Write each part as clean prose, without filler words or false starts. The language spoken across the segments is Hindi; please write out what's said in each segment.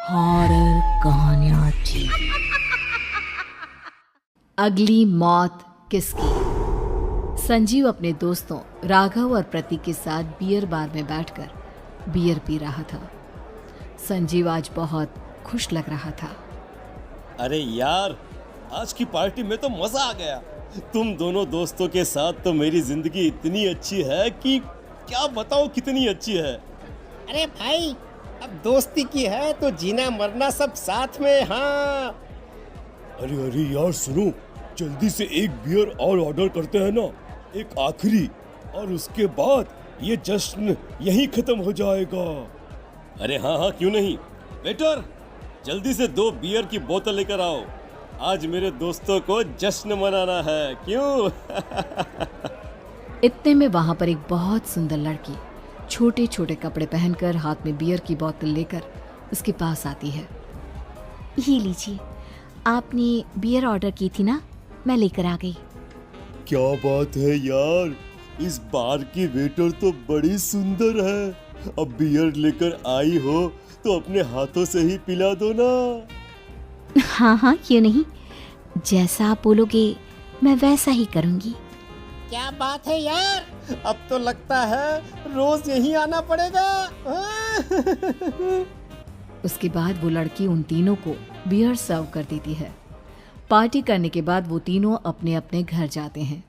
हॉरर कहानियाँ टीवी। अगली मौत किसकी? संजीव अपने दोस्तों राघव और प्रतीक के साथ बियर बार में बैठकर बियर पी रहा था। संजीव आज बहुत खुश लग रहा था। अरे यार, आज की पार्टी में तो मजा आ गया। तुम दोनों दोस्तों के साथ तो मेरी जिंदगी इतनी अच्छी है कि क्या बताओ कितनी अच्छी है। अरे भाई, अब दोस्ती की है तो जीना मरना सब साथ में। हाँ अरे यार सुनो, जल्दी से एक बियर और ऑर्डर करते हैं ना, एक आखिरी, और उसके बाद ये जश्न यहीं खत्म हो जाएगा। अरे हाँ, क्यों नहीं। वेटर, जल्दी से 2 बियर की बोतल लेकर आओ। आज मेरे दोस्तों को जश्न मनाना है, क्यों? इतने में वहां पर एक बहुत सुंदर लड़की छोटे छोटे कपड़े पहनकर हाथ में बियर की बोतल लेकर उसके पास आती है। ये लीजिए, आपने बियर ऑर्डर की थी ना, मैं लेकर आ गई। क्या बात है यार, इस बार की वेटर तो बड़ी सुंदर है। अब बियर लेकर आई हो तो अपने हाथों से ही पिला दो ना। हाँ, क्यों नहीं, जैसा आप बोलोगे मैं वैसा ही करूँगी। क्या बात है यार, अब तो लगता है रोज यहीं आना पड़ेगा। उसके बाद वो लड़की उन तीनों को बियर सर्व कर देती है। पार्टी करने के बाद वो तीनों अपने अपने घर जाते हैं।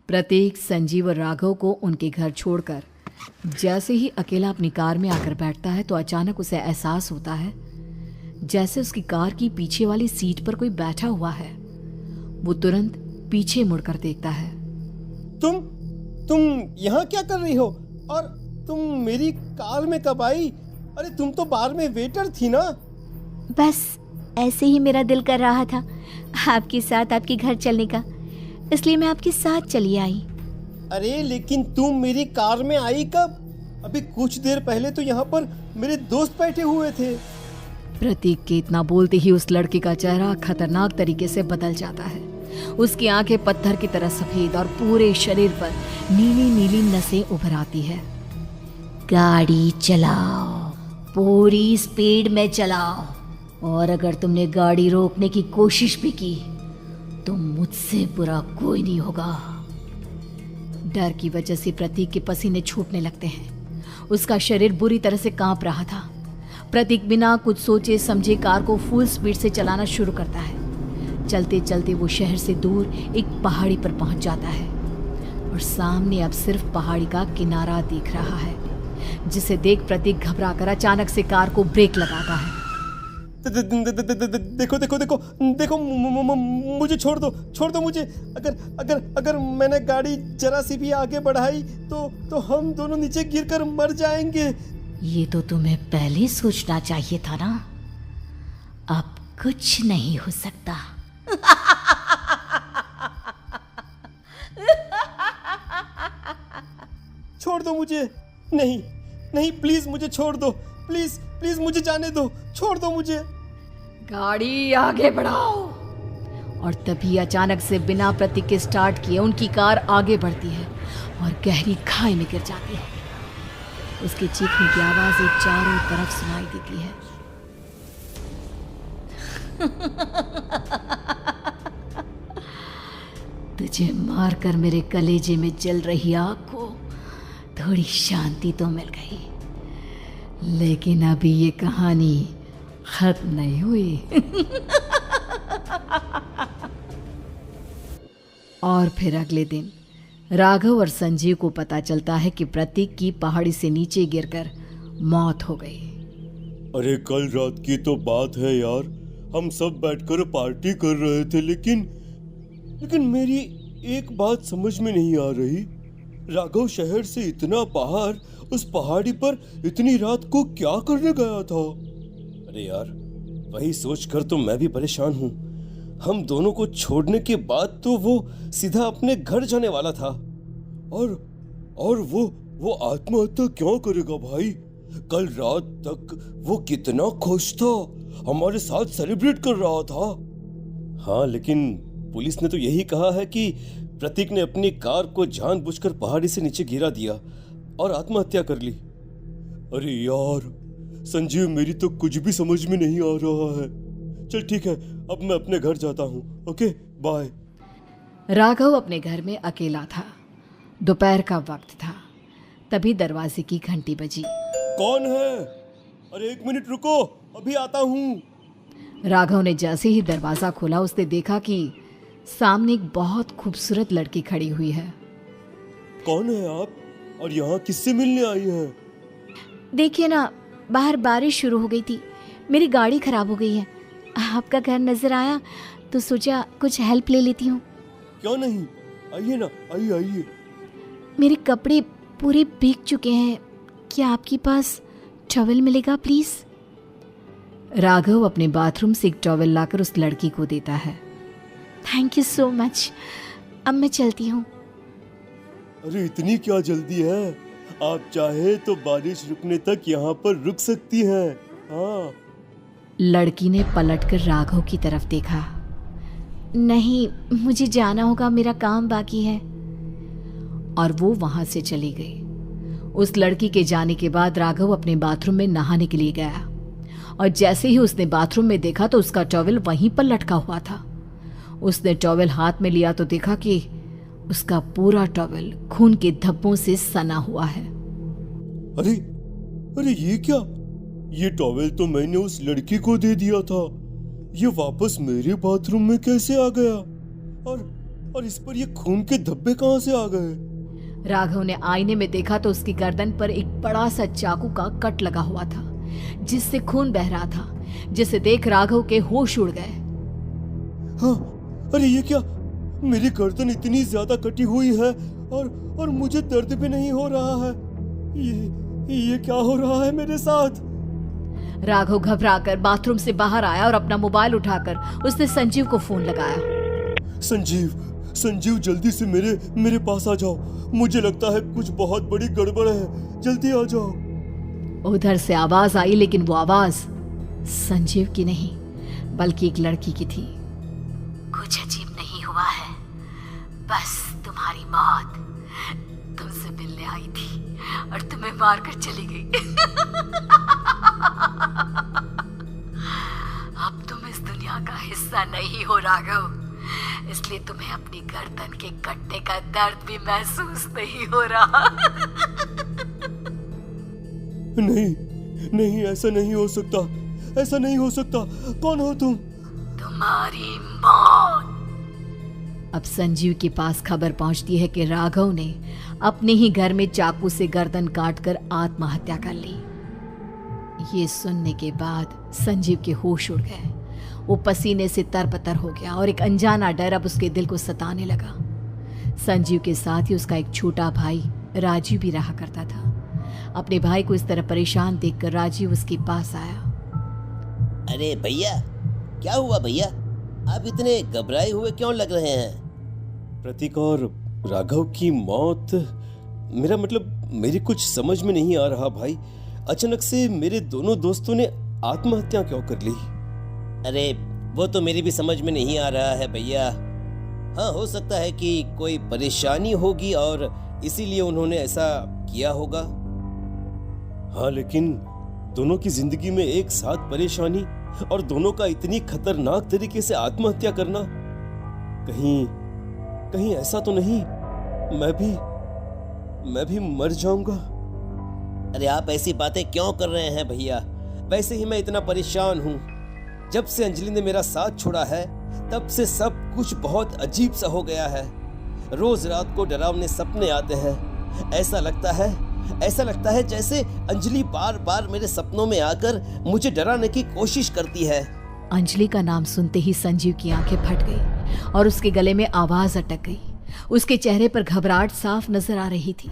प्रतीक, संजीव और राघव को उनके घर छोड़कर जैसे ही अकेला अपनी कार में आकर बैठता है तो अचानक उसे एहसास होता है जैसे उसकी कार की पीछे वाली सीट पर कोई बैठा हुआ है। वो तुरंत पीछे मुड़कर देखता है। तुम यहाँ क्या कर रही हो? और तुम मेरी कार में कब आई? अरे तुम तो बार में वेटर थी ना। बस ऐसे ही मेरा दिल कर रहा था आपके साथ आपके घर चलने का, इसलिए मैं आपके साथ चली आई। अरे लेकिन तुम मेरी कार में आई कब? अभी कुछ देर पहले तो यहाँ पर मेरे दोस्त बैठे हुए थे। प्रतीक के इतना बोलते ही उस लड़के का चेहरा खतरनाक तरीके से बदल जाता है। उसकी आंखें पत्थर की तरह सफेद और पूरे शरीर पर नीली नीली नसें उभर आती है। गाड़ी चलाओ, पूरी स्पीड में चलाओ, और अगर तुमने गाड़ी रोकने की कोशिश भी की तो मुझसे बुरा कोई नहीं होगा। डर की वजह से प्रतीक के पसीने छूटने लगते हैं। उसका शरीर बुरी तरह से कांप रहा था। प्रतीक बिना कुछ सोचे समझे कार को फुल स्पीड से चलाना शुरू करता है। चलते चलते वो शहर से दूर एक पहाड़ी पर पहुंच जाता है और सामने अब सिर्फ पहाड़ी का किनारा दिख रहा है, जिसे देख प्रतीक घबराकर अचानक से कार को ब्रेक लगाता है। देखो, मुझे छोड़ दो मुझे। अगर मैंने गाड़ी जरा सी भी आगे बढ़ाई तो हम दोनों नीचे गिरकर मर जाएंगे। ये तो तुम्हें पहले सोचना चाहिए था ना। अब कुछ नहीं हो सकता। छोड़ दो मुझे। नहीं, प्लीज मुझे छोड़ दो। प्लीज मुझे जाने दो। छोड़ दो मुझे। गाड़ी आगे बढ़ाओ। और तभी अचानक से बिना प्रतीक के स्टार्ट किए उनकी कार आगे बढ़ती है और गहरी खाई में गिर जाती है। उसके चीखने की आवाजें चारों तरफ सुनाई देती है। तुझे मारकर मेरे कलेजे में जल रही आग को थोड़ी शांति तो मिल गई, लेकिन अभी ये कहानी खत्म नहीं हुई। और फिर अगले दिन राघव और संजीव को पता चलता है कि प्रतीक की पहाड़ी से नीचे गिरकर मौत हो गई। अरे कल रात की तो बात है यार, हम सब बैठकर पार्टी कर रहे थे, लेकिन मेरी एक बात समझ में नहीं आ रही। राघव शहर से इतना बाहर उस पहाड़ी पर इतनी रात को क्या करने गया था? अरे यार, वही सोचकर तो मैं भी परेशान हूँ। हम दोनों को छोड़ने के बाद तो वो सीधा अपने घर जाने वाला था, और वो आत्महत्या क्यों करेगा भाई? कल रात तक वो कितना खुश था, हमारे साथ सेलिब्रेट कर रहा था। हाँ, लेकिन पुलिस ने तो यही कहा है कि प्रतीक ने अपनी कार को जानबूझकर पहाड़ी से नीचे गिरा दिया और आत्महत्या कर ली। अरे यार, संजीव, मेरी तो कुछ भी समझ में नहीं आ रहा है। चल ठीक है, अब मैं अपने घर जाता हूँ। Okay, bye. राघव अपने घर में अकेला था। दोपहर का वक्त था। तभी दरवाजे की घंटी बजी। कौन है? अरे 1 मिनट रुको, अभी आता हूँ। राघव ने जैसे ही दरवाजा खोला उसने देखा कि सामने एक बहुत खूबसूरत लड़की खड़ी हुई है। कौन है आप और यहाँ किससे मिलने आई हैं? देखिए ना, बाहर बारिश शुरू हो गई थी, मेरी गाड़ी खराब हो गई है। आपका घर नजर आया तो सोचा कुछ हेल्प ले लेती हूँ। क्यों नहीं, आइए ना, आइए आइए। मेरे कपड़े पूरे भीग चुके हैं, क्या आपके पास टॉवल मिलेगा प्लीज? राघव अपने बाथरूम से एक टॉवल लाकर उस लड़की को देता है। थैंक यू सो मच, अब मैं चलती हूँ। अरे इतनी क्या जल्दी है? आप चाहे तो बारिश रुकने तक यहाँ पर रुक सकती हैं। हाँ। लड़की ने पलटकर राघव की तरफ देखा। नहीं, मुझे जाना होगा, मेरा काम बाकी है। और वो वहां से चली गई। उस लड़की के जाने के बाद राघव अपने बाथरूम में नहाने के लिए गया और जैसे ही उसने बाथरूम में देखा तो उसका टॉवल वहीं पर लटका हुआ था। उसने टॉवल हाथ में लिया तो देखा कि उसका पूरा टॉवल खून के धब्बों से सना हुआ है। अरे अरे ये क्या? ये टॉवल तो मैंने उस लड़की को दे दिया था। ये वापस मेरे बाथरूम में कैसे आ गया? और इस पर ये खून के धब्बे कहां से आ गए? राघव ने आईने में देखा तो उसकी गर्दन पर एक बड़ा सा चाकू का कट लगा हुआ था जिससे खून बह रहा था, जिसे देख राघव के होश उड़ गए। हाँ, अरे ये क्या? मेरी गर्दन इतनी ज्यादा कटी हुई है और मुझे दर्द भी नहीं हो रहा है। ये क्या हो रहा है मेरे साथ? राघव घबराकर बाथरूम से बाहर आया और अपना मोबाइल उठाकर उसने संजीव को फोन लगाया। संजीव जल्दी से मेरे पास आ जाओ। मुझे लगता है कुछ बहुत बड़ी गड़बड़ है, जल्दी आ जाओ। उधर से आवाज आई, लेकिन वो आवाज संजीव की नहीं बल्कि एक लड़की की थी। कुछ अजीब नहीं हुआ है, बस तुम्हारी मौत तुमसे मिलने आई थी और तुम्हें मारकर चली गई। अब तुम इस दुनिया का हिस्सा नहीं हो राघव, इसलिए तुम्हें अपनी गर्दन के कटने का दर्द भी महसूस नहीं हो रहा। नहीं, ऐसा नहीं हो सकता, ऐसा नहीं हो सकता। कौन हो तुम? तुम्हारी मौत। अब संजीव के पास खबर पहुंचती है कि राघव ने अपने ही घर में चाकू से गर्दन काटकर आत्महत्या कर ली। ये सुनने के बाद संजीव के होश उड़ गए। वो पसीने से तरबतर हो गया और एक अनजाना डर अब उसके दिल को सताने लगा। संजीव के साथ ही उसका एक छोटा भाई राजीव भी रहा करता था। अपने भाई को इस तरह परेशान देखकर राजीव उसके पास आया। अरे भैया, क्या हुआ भैया? आप इतने घबराए हुए क्यों लग रहे हैं? प्रतीक और राघव की मौत, मेरा मतलब मेरी कुछ समझ में नहीं आ रहा भाई। अचानक से मेरे दोनों दोस्तों ने आत्महत्या क्यों कर ली? अरे वो तो मेरी भी समझ में नहीं आ रहा है भैया। हाँ, हो सकता है कि कोई परेशानी होगी और इसीलिए उन्होंने ऐसा किया होगा। हाँ, लेकिन दोनों की जिंदगी में एक साथ परेशानी और दोनों का इतनी खतरनाक तरीके से आत्महत्या करना, कहीं ऐसा तो नहीं मैं भी मर जाऊंगा? अरे आप ऐसी बातें क्यों कर रहे हैं भैया? वैसे ही मैं इतना परेशान हूँ। जब से अंजलि ने मेरा साथ छोड़ा है तब से सब कुछ बहुत अजीब सा हो गया है। रोज रात को डरावने सपने आते हैं। ऐसा लगता है जैसे अंजलि बार बार मेरे सपनों में आकर मुझे डराने की कोशिश करती है। अंजलि का नाम सुनते ही संजीव की आंखें फट गई और उसके गले में आवाज अटक गई। उसके चेहरे पर घबराहट साफ नजर आ रही थी।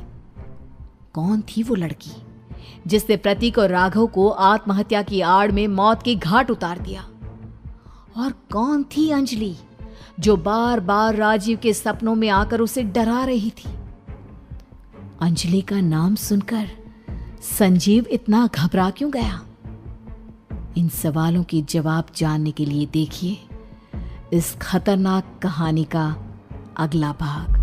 कौन थी वो लड़की जिसने प्रतीक और राघव को आत्महत्या की आड़ में मौत के घाट उतार दिया? और कौन थी अंजलि जो बार बार राजीव के सपनों में आकर उसे डरा रही थी? अंजलि का नाम सुनकर संजीव इतना घबरा क्यों गया? इन सवालों के जवाब जानने के लिए देखिए इस खतरनाक कहानी का अगला भाग।